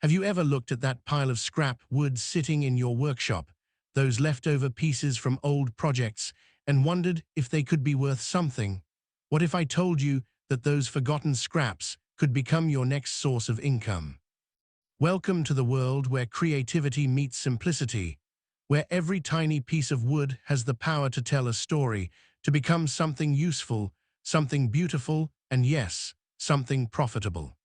Have you ever looked at that pile of scrap wood sitting in your workshop, those leftover pieces from old projects, and wondered if they could be worth something? What if I told you that those forgotten scraps could become your next source of income? Welcome to the world where creativity meets simplicity, where every tiny piece of wood has the power to tell a story, to become something useful, something beautiful, and yes, something profitable.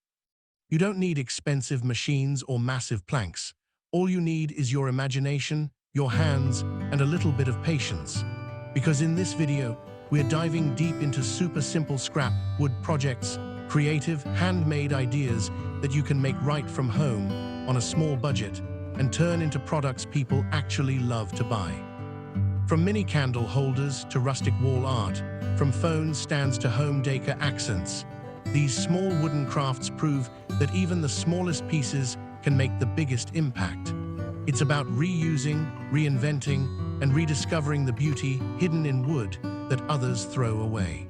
You don't need expensive machines or massive planks. All you need is your imagination, your hands, and a little bit of patience. Because in this video, we're diving deep into super simple scrap wood projects, creative, handmade ideas that you can make right from home on a small budget and turn into products people actually love to buy. From mini candle holders to rustic wall art, from phone stands to home decor accents, these small wooden crafts prove that even the smallest pieces can make the biggest impact. It's about reusing, reinventing, and rediscovering the beauty hidden in wood that others throw away.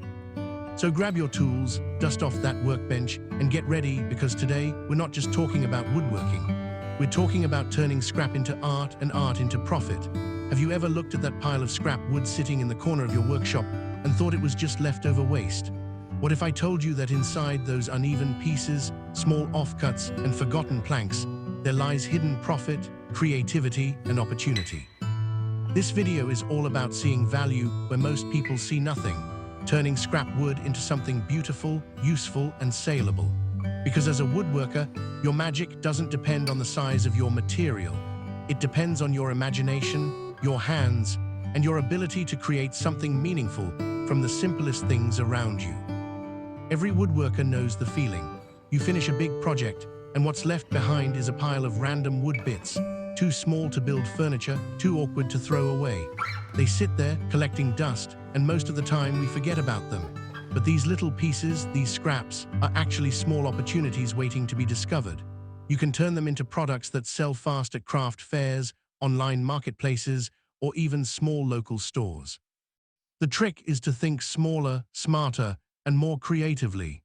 So grab your tools, dust off that workbench, and get ready, because today we're not just talking about woodworking. We're talking about turning scrap into art and art into profit. Have you ever looked at that pile of scrap wood sitting in the corner of your workshop and thought it was just leftover waste? What if I told you that inside those uneven pieces, small offcuts, and forgotten planks, there lies hidden profit, creativity, and opportunity? This video is all about seeing value where most people see nothing, turning scrap wood into something beautiful, useful, and saleable. Because as a woodworker, your magic doesn't depend on the size of your material. It depends on your imagination, your hands, and your ability to create something meaningful from the simplest things around you. Every woodworker knows the feeling. You finish a big project, and what's left behind is a pile of random wood bits, too small to build furniture, too awkward to throw away. They sit there, collecting dust, and most of the time we forget about them. But these little pieces, these scraps, are actually small opportunities waiting to be discovered. You can turn them into products that sell fast at craft fairs, online marketplaces, or even small local stores. The trick is to think smaller, smarter, and more creatively.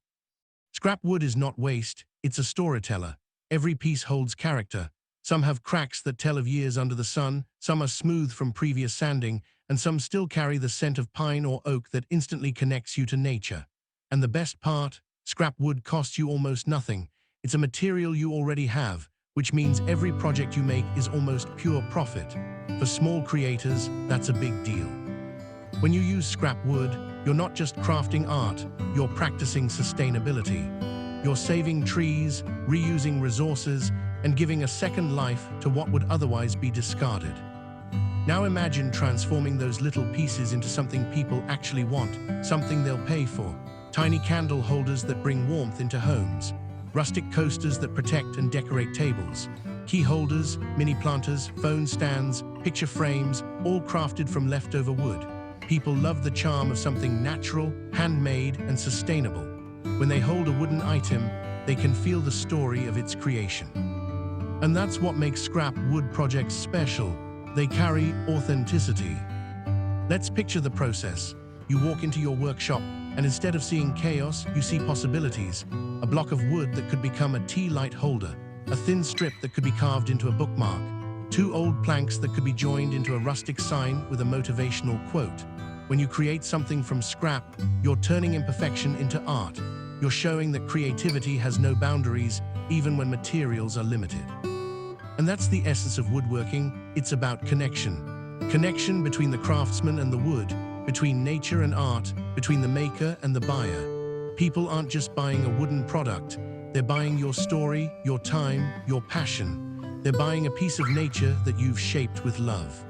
Scrap wood is not waste, it's a storyteller. Every piece holds character. Some have cracks that tell of years under the sun, some are smooth from previous sanding, and some still carry the scent of pine or oak that instantly connects you to nature. And the best part, scrap wood costs you almost nothing. It's a material you already have, which means every project you make is almost pure profit. For small creators, that's a big deal. When you use scrap wood, you're not just crafting art, you're practicing sustainability. You're saving trees, reusing resources, and giving a second life to what would otherwise be discarded. Now imagine transforming those little pieces into something people actually want, something they'll pay for. Tiny candle holders that bring warmth into homes, rustic coasters that protect and decorate tables, key holders, mini planters, phone stands, picture frames, all crafted from leftover wood. People love the charm of something natural, handmade, and sustainable. When they hold a wooden item, they can feel the story of its creation. And that's what makes scrap wood projects special. They carry authenticity. Let's picture the process. You walk into your workshop, and instead of seeing chaos, you see possibilities. A block of wood that could become a tea light holder, a thin strip that could be carved into a bookmark, two old planks that could be joined into a rustic sign with a motivational quote. When you create something from scrap, you're turning imperfection into art. You're showing that creativity has no boundaries, even when materials are limited. And that's the essence of woodworking. It's about connection. Connection between the craftsman and the wood, between nature and art, between the maker and the buyer. People aren't just buying a wooden product. They're buying your story, your time, your passion. They're buying a piece of nature that you've shaped with love.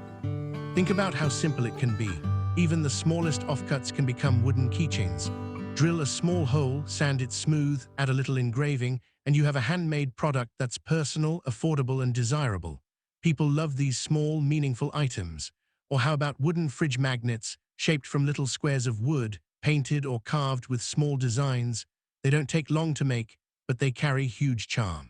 Think about how simple it can be. Even the smallest offcuts can become wooden keychains. Drill a small hole, sand it smooth, add a little engraving, and you have a handmade product that's personal, affordable, and desirable. People love these small, meaningful items. Or how about wooden fridge magnets, shaped from little squares of wood, painted or carved with small designs? They don't take long to make, but they carry huge charm.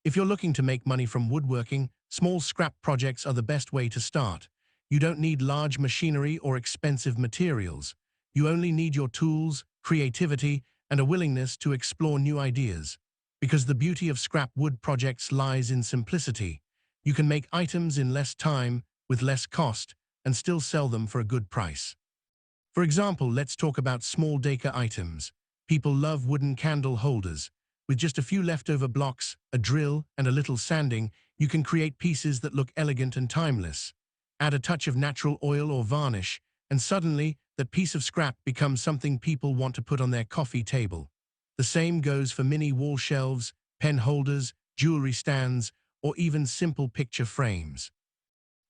If you're looking to make money from woodworking, small scrap projects are the best way to start. You don't need large machinery or expensive materials. You only need your tools, creativity, and a willingness to explore new ideas. Because the beauty of scrap wood projects lies in simplicity. You can make items in less time, with less cost, and still sell them for a good price. For example, let's talk about small decor items. People love wooden candle holders. With just a few leftover blocks, a drill, and a little sanding, you can create pieces that look elegant and timeless. Add a touch of natural oil or varnish, and suddenly, that piece of scrap becomes something people want to put on their coffee table. The same goes for mini wall shelves, pen holders, jewelry stands, or even simple picture frames.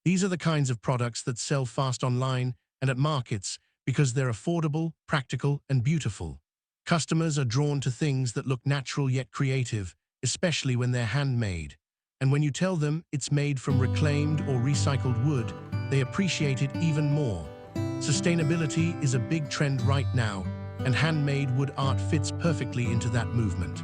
These are the kinds of products that sell fast online and at markets because they're affordable, practical, and beautiful. Customers are drawn to things that look natural yet creative, especially when they're handmade. And when you tell them it's made from reclaimed or recycled wood, they appreciate it even more. Sustainability is a big trend right now, and handmade wood art fits perfectly into that movement.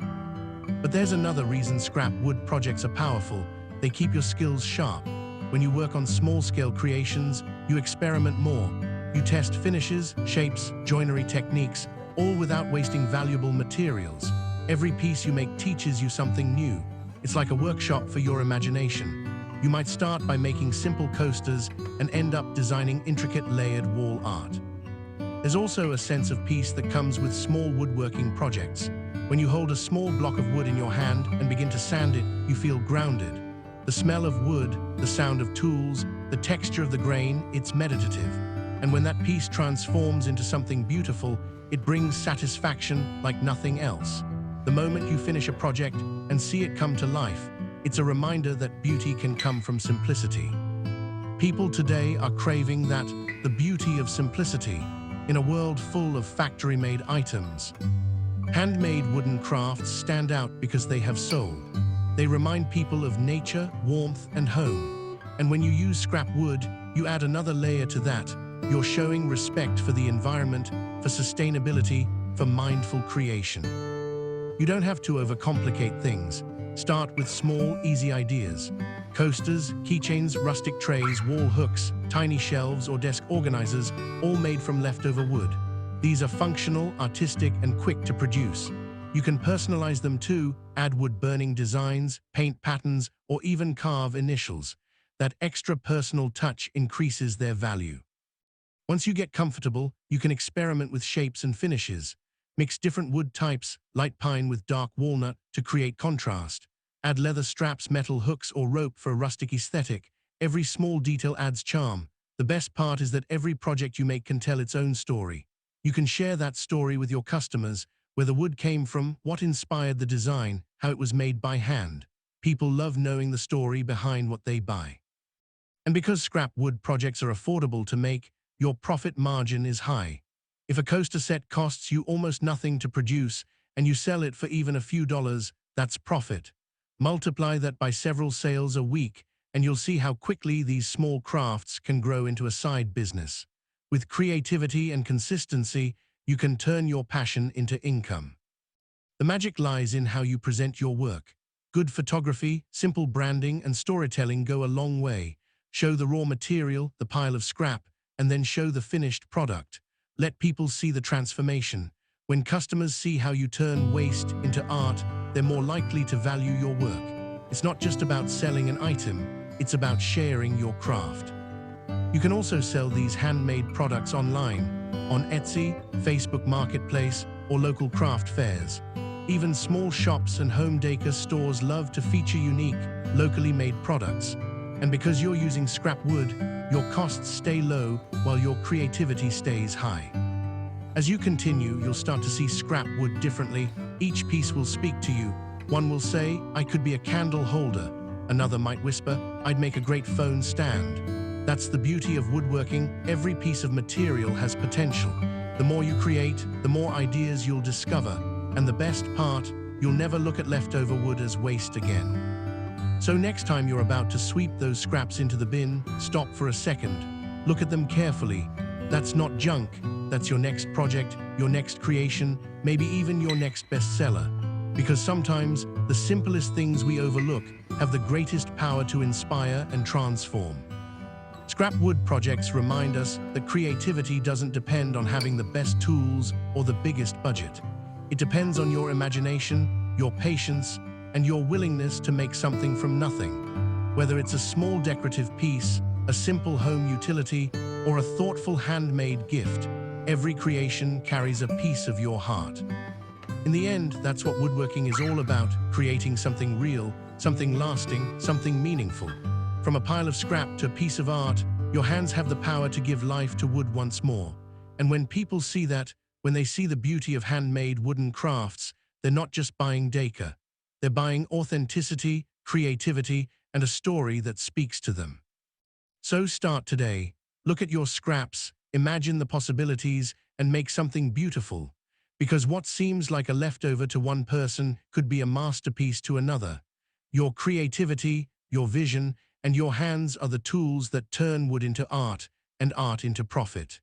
But there's another reason scrap wood projects are powerful. They keep your skills sharp. When you work on small-scale creations, you experiment more. You test finishes, shapes, joinery techniques, all without wasting valuable materials. Every piece you make teaches you something new. It's like a workshop for your imagination. You might start by making simple coasters and end up designing intricate layered wall art. There's also a sense of peace that comes with small woodworking projects. When you hold a small block of wood in your hand and begin to sand it, you feel grounded. The smell of wood, the sound of tools, the texture of the grain, it's meditative. And when that piece transforms into something beautiful, it brings satisfaction like nothing else. The moment you finish a project and see it come to life, it's a reminder that beauty can come from simplicity. People today are craving that, the beauty of simplicity, in a world full of factory-made items. Handmade wooden crafts stand out because they have soul. They remind people of nature, warmth, and home. And when you use scrap wood, you add another layer to that. You're showing respect for the environment, for sustainability, for mindful creation. You don't have to overcomplicate things. Start with small, easy ideas. Coasters, keychains, rustic trays, wall hooks, tiny shelves, or desk organizers, all made from leftover wood. These are functional, artistic, and quick to produce. You can personalize them too, add wood-burning designs, paint patterns, or even carve initials. That extra personal touch increases their value. Once you get comfortable, you can experiment with shapes and finishes. Mix different wood types, light pine with dark walnut, to create contrast. Add leather straps, metal hooks, or rope for a rustic aesthetic. Every small detail adds charm. The best part is that every project you make can tell its own story. You can share that story with your customers, where the wood came from, what inspired the design, how it was made by hand. People love knowing the story behind what they buy. And because scrap wood projects are affordable to make, your profit margin is high. If a coaster set costs you almost nothing to produce, and you sell it for even a few dollars, that's profit. Multiply that by several sales a week, and you'll see how quickly these small crafts can grow into a side business. With creativity and consistency, you can turn your passion into income. The magic lies in how you present your work. Good photography, simple branding, and storytelling go a long way. Show the raw material, the pile of scrap, and then show the finished product. Let people see the transformation. When customers see how you turn waste into art, they're more likely to value your work. It's not just about selling an item, it's about sharing your craft. You can also sell these handmade products online, on Etsy, Facebook Marketplace, or local craft fairs. Even small shops and home decor stores love to feature unique, locally made products. And because you're using scrap wood, your costs stay low while your creativity stays high. As you continue, you'll start to see scrap wood differently. Each piece will speak to you. One will say, "I could be a candle holder." Another might whisper, "I'd make a great phone stand." That's the beauty of woodworking. Every piece of material has potential. The more you create, the more ideas you'll discover. And the best part, you'll never look at leftover wood as waste again. So next time you're about to sweep those scraps into the bin, stop for a second. Look at them carefully. That's not junk. That's your next project, your next creation, maybe even your next bestseller. Because sometimes, the simplest things we overlook have the greatest power to inspire and transform. Scrap wood projects remind us that creativity doesn't depend on having the best tools or the biggest budget. It depends on your imagination, your patience, and your willingness to make something from nothing. Whether it's a small decorative piece, a simple home utility, or a thoughtful handmade gift, every creation carries a piece of your heart. In the end, that's what woodworking is all about, creating something real, something lasting, something meaningful. From a pile of scrap to a piece of art, your hands have the power to give life to wood once more. And when people see that, when they see the beauty of handmade wooden crafts, they're not just buying decor. They're buying authenticity, creativity, and a story that speaks to them. So start today. Look at your scraps, imagine the possibilities, and make something beautiful. Because what seems like a leftover to one person could be a masterpiece to another. Your creativity, your vision, and your hands are the tools that turn wood into art and art into profit.